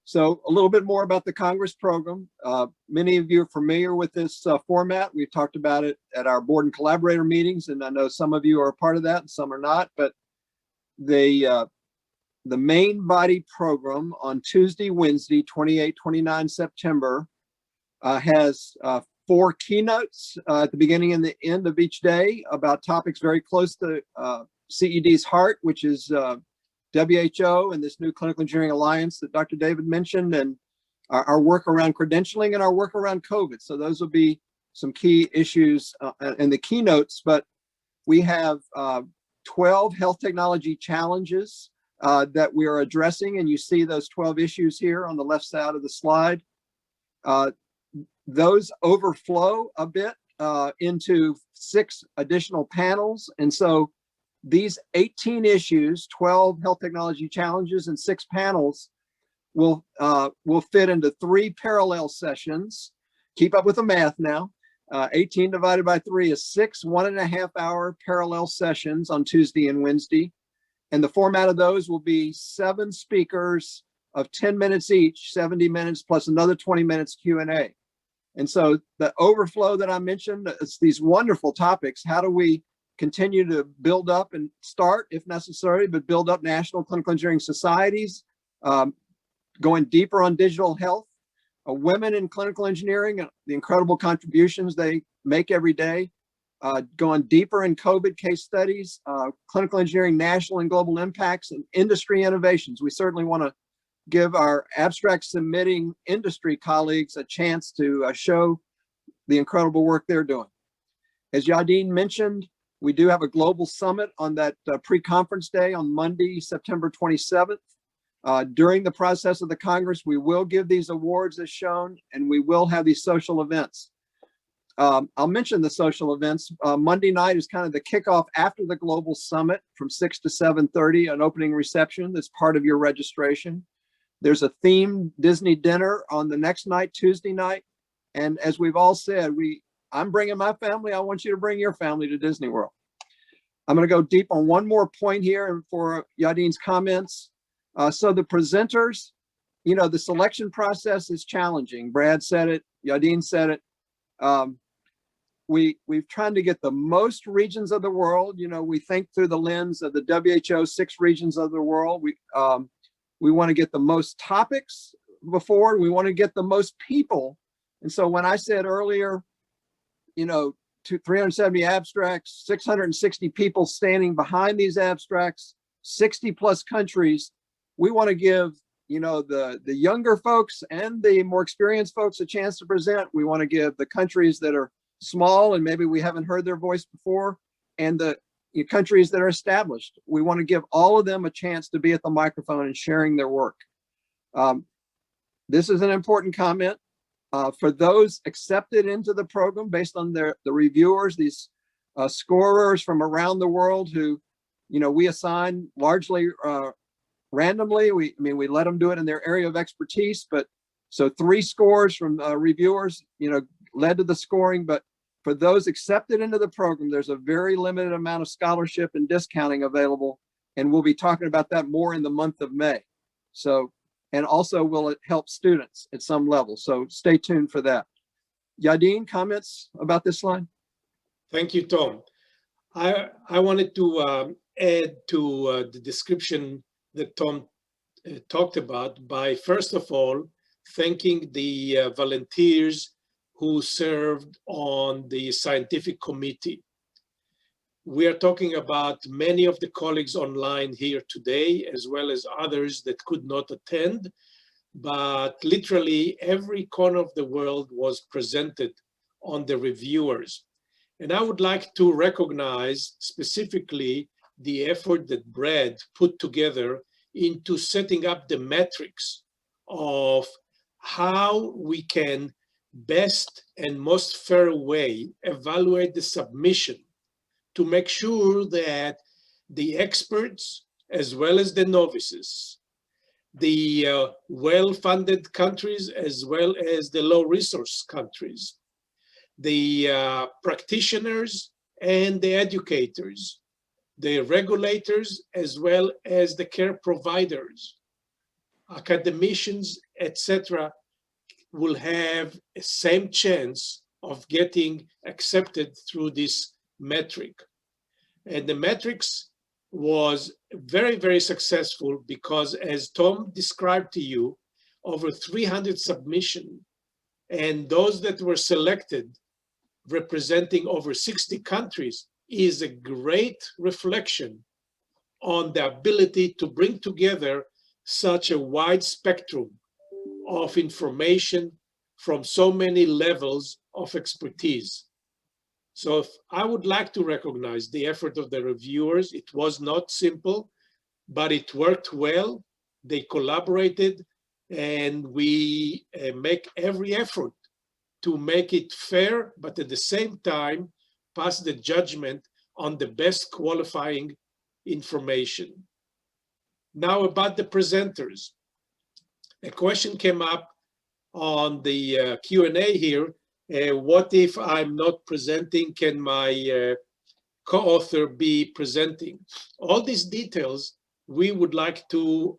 So a little bit more about the Congress program. Many of you are familiar with this format. We've talked about it at our board and collaborator meetings, and I know some of you are a part of that and some are not, but the main body program on Tuesday, Wednesday, 28, 29 September has 4 keynotes at the beginning and the end of each day about topics very close to CED's heart, which is WHO and this new clinical engineering alliance that Dr. David mentioned, and our work around credentialing and our work around COVID. So those will be some key issues in the keynotes, but we have 12 health technology challenges that we are addressing, and you see those 12 issues here on the left side of the slide. Those overflow a bit into 6 additional panels, and so these 18 issues, 12 health technology challenges and 6 panels will fit into 3 parallel sessions. Keep up with the math now. 18 divided by 3 is 6 1.5-hour parallel sessions on Tuesday and Wednesday. And the format of those will be 7 speakers of 10 minutes each, 70 minutes plus another 20 minutes Q&A. And so the overflow that I mentioned, it's these wonderful topics. How do we continue to build up and start, if necessary, but build up national clinical engineering societies, going deeper on digital health, women in clinical engineering, and the incredible contributions they make every day, going deeper in COVID case studies, clinical engineering, national and global impacts, and industry innovations. We certainly want to give our abstract submitting industry colleagues a chance to show the incredible work they're doing. As Yadin mentioned, we do have a global summit on that pre-conference day on Monday, September 27th. During the process of the Congress, we will give these awards as shown, and we will have these social events. I'll mention the social events. Monday night is kind of the kickoff after the global summit from 6 to 7:30, an opening reception that's part of your registration. There's a themed Disney dinner on the next night, Tuesday night. And as we've all said, I'm bringing my family. I want you to bring your family to Disney World. I'm going to go deep on one more point here and for Yadin's comments. So the presenters, you know, the selection process is challenging. Brad said it, Yadin said it. We've tried to get the most regions of the world. You know, we think through the lens of the WHO 6 regions of the world. We want to get the most topics before. We want to get the most people. And so when I said earlier, you know, 370 abstracts, 660 people standing behind these abstracts, 60 plus countries, we want to give, you know, the younger folks and the more experienced folks a chance to present. We want to give the countries that are small and maybe we haven't heard their voice before, and the countries that are established. We want to give all of them a chance to be at the microphone and sharing their work. This is an important comment. For those accepted into the program based on the reviewers, these scorers from around the world who, you know, we assign largely randomly. We let them do it in their area of expertise, but so 3 scores from reviewers, you know, led to the scoring. But for those accepted into the program, there's a very limited amount of scholarship and discounting available, and we'll be talking about that more in the month of May. So, and also will it help students at some level? So stay tuned for that. Yadin, comments about this slide? Thank you, Tom. I wanted to add to the description that Tom talked about by, first of all, thanking the volunteers who served on the scientific committee. We are talking about many of the colleagues online here today, as well as others that could not attend, but literally every corner of the world was presented on the reviewers. And I would like to recognize specifically the effort that Brad put together into setting up the metrics of how we can best and most fair way evaluate the submission to make sure that the experts, as well as the novices, the well-funded countries, as well as the low-resource countries, the practitioners and the educators, the regulators, as well as the care providers, academicians, etc., will have a same chance of getting accepted through this metric. And the metrics was very, very successful because, as Tom described to you, over 300 submissions, and those that were selected representing over 60 countries is a great reflection on the ability to bring together such a wide spectrum of information from so many levels of expertise. So I would like to recognize the effort of the reviewers. It was not simple, but it worked well. They collaborated, and we make every effort to make it fair, but at the same time, pass the judgment on the best qualifying information. Now about the presenters. A question came up on the Q&A here. What if I'm not presenting? Can my co-author be presenting? All these details we would like to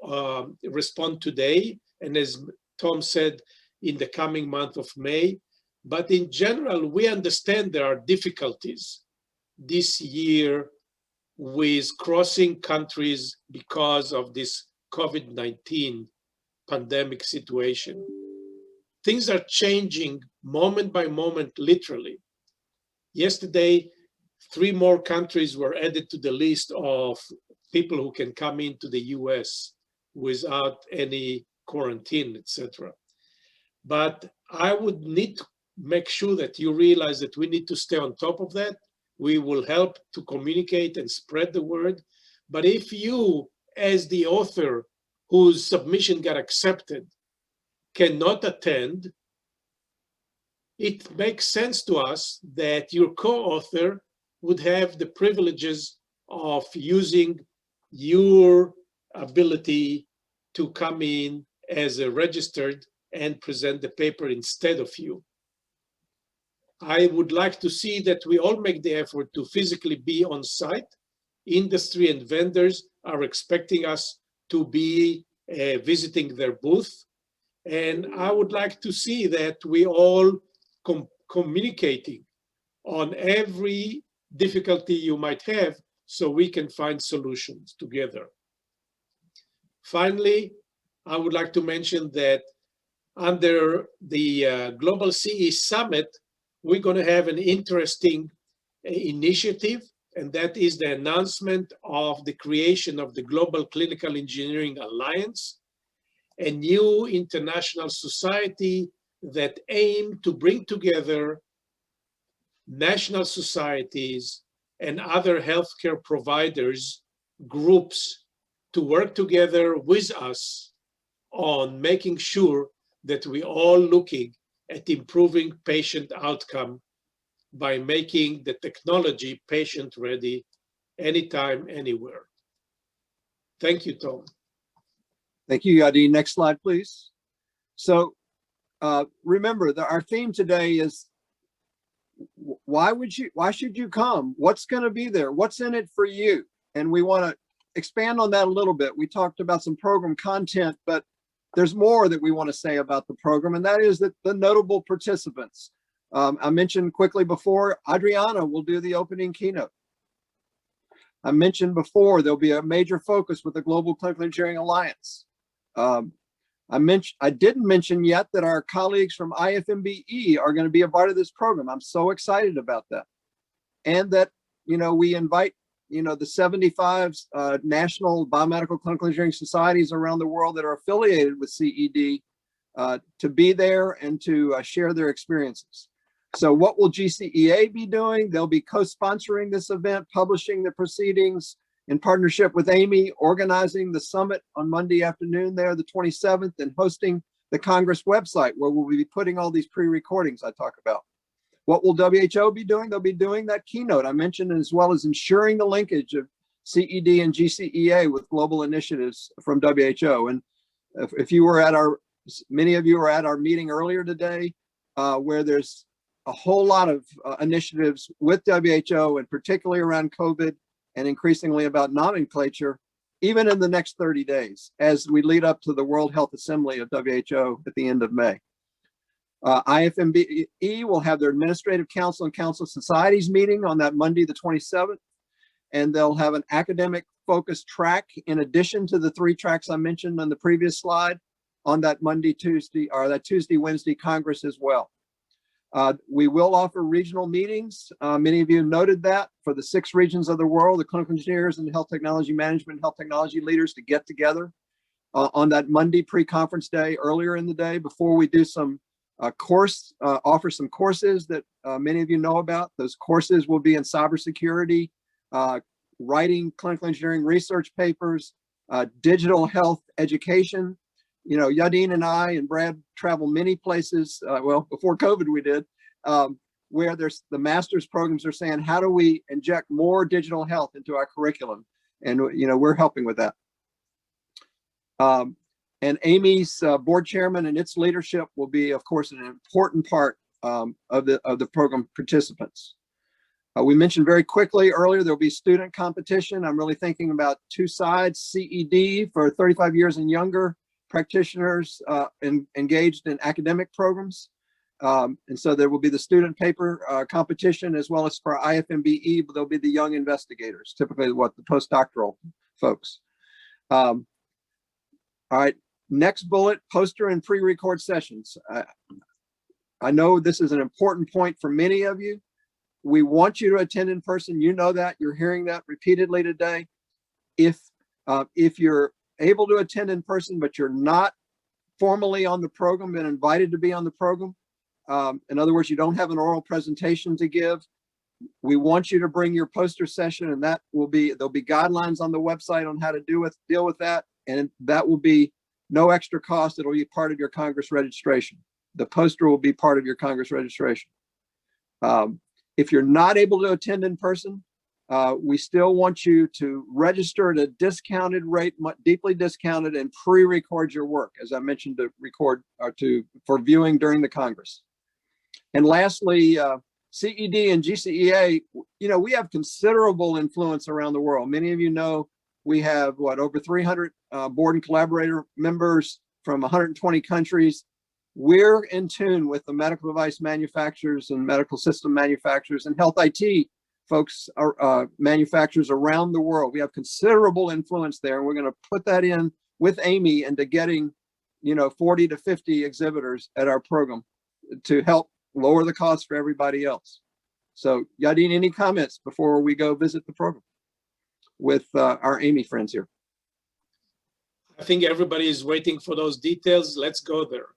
respond today, and as Tom said, in the coming month of May. But in general, we understand there are difficulties this year with crossing countries because of this COVID-19 pandemic situation. Things are changing moment by moment, literally. Yesterday, 3 more countries were added to the list of people who can come into the US without any quarantine, etc. But I would need to make sure that you realize that we need to stay on top of that. We will help to communicate and spread the word. But if you, as the author whose submission got accepted, cannot attend, it makes sense to us that your co-author would have the privileges of using your ability to come in as a registered and present the paper instead of you. I would like to see that we all make the effort to physically be on site. Industry and vendors are expecting us to be visiting their booth. And I would like to see that we all communicating on every difficulty you might have so we can find solutions together. Finally, I would like to mention that under the Global CE Summit, we're going to have an interesting initiative, and that is the announcement of the creation of the Global Clinical Engineering Alliance, a new international society that aim to bring together national societies and other healthcare providers, groups, to work together with us on making sure that we all looking at improving patient outcome by making the technology patient ready anytime, anywhere. Thank you, Tom. Thank you, Yadi. Next slide, please. So remember that our theme today is why should you come? What's going to be there? What's in it for you? And we want to expand on that a little bit. We talked about some program content, but there's more that we want to say about the program, and that is that the notable participants. I mentioned quickly before, Adriana will do the opening keynote. I mentioned before, there'll be a major focus with the Global Clinical Engineering Alliance. I didn't mention yet that our colleagues from IFMBE are going to be a part of this program. I'm so excited about that. And that, we invite, the 75 national biomedical clinical engineering societies around the world that are affiliated with CED to be there and to share their experiences. So what will GCEA be doing? They'll be co-sponsoring this event, publishing the proceedings in partnership with Amy, organizing the summit on Monday afternoon there, the 27th, and hosting the Congress website where we'll be putting all these pre-recordings I talk about. What will WHO be doing? They'll be doing that keynote I mentioned, as well as ensuring the linkage of CED and GCEA with global initiatives from WHO. And if you were at many of you were at our meeting earlier today, where there's a whole lot of initiatives with WHO, and particularly around COVID and increasingly about nomenclature, even in the next 30 days, as we lead up to the World Health Assembly of WHO at the end of May. IFMBE will have their Administrative Council and Council of Societies meeting on that Monday, the 27th, and they'll have an academic focused track in addition to the 3 tracks I mentioned on the previous slide on that Monday, Tuesday, or that Tuesday, Wednesday Congress as well. We will offer regional meetings. Many of you noted that for the 6 regions of the world, the clinical engineers and the health technology management, health technology leaders to get together on that Monday pre-conference day earlier in the day before we do some offer some courses that many of you know about. Those courses will be in cybersecurity, writing clinical engineering research papers, digital health education. You know, Yadin and I and Brad travel many places. Well, before COVID we did, where there's the master's programs are saying, how do we inject more digital health into our curriculum? And, you know, we're helping with that. And Amy's board chairman and its leadership will be, of course, an important part of the program participants. We mentioned very quickly earlier, there'll be student competition. I'm really thinking about 2 sides, CED for 35 years and younger practitioners engaged in academic programs. And so there will be the student paper competition, as well as for IFMBE, but there'll be the young investigators, typically what the postdoctoral folks. All right, next bullet, poster and pre-record sessions. I know this is an important point for many of you. We want you to attend in person. You know that, you're hearing that repeatedly today. If you're able to attend in person, but you're not formally on the program and invited to be on the program, in other words, you don't have an oral presentation to give, we want you to bring your poster session, and that will be, there'll be guidelines on the website on how to deal with that, and that will be no extra cost. It'll be part of your Congress registration. The poster will be part of your Congress registration. If you're not able to attend in person, we still want you to register at a discounted rate, deeply discounted, and pre-record your work, as I mentioned, to record or for viewing during the Congress. And lastly, CED and GCEA, you know, we have considerable influence around the world. Many of you know we have over 300 board and collaborator members from 120 countries. We're in tune with the medical device manufacturers and medical system manufacturers and health IT folks, manufacturers around the world. We have considerable influence there, and we're going to put that in with Amy into getting, you know, 40 to 50 exhibitors at our program to help lower the cost for everybody else. So Yadin, any comments before we go visit the program with our Amy friends here? I think everybody is waiting for those details. Let's go there.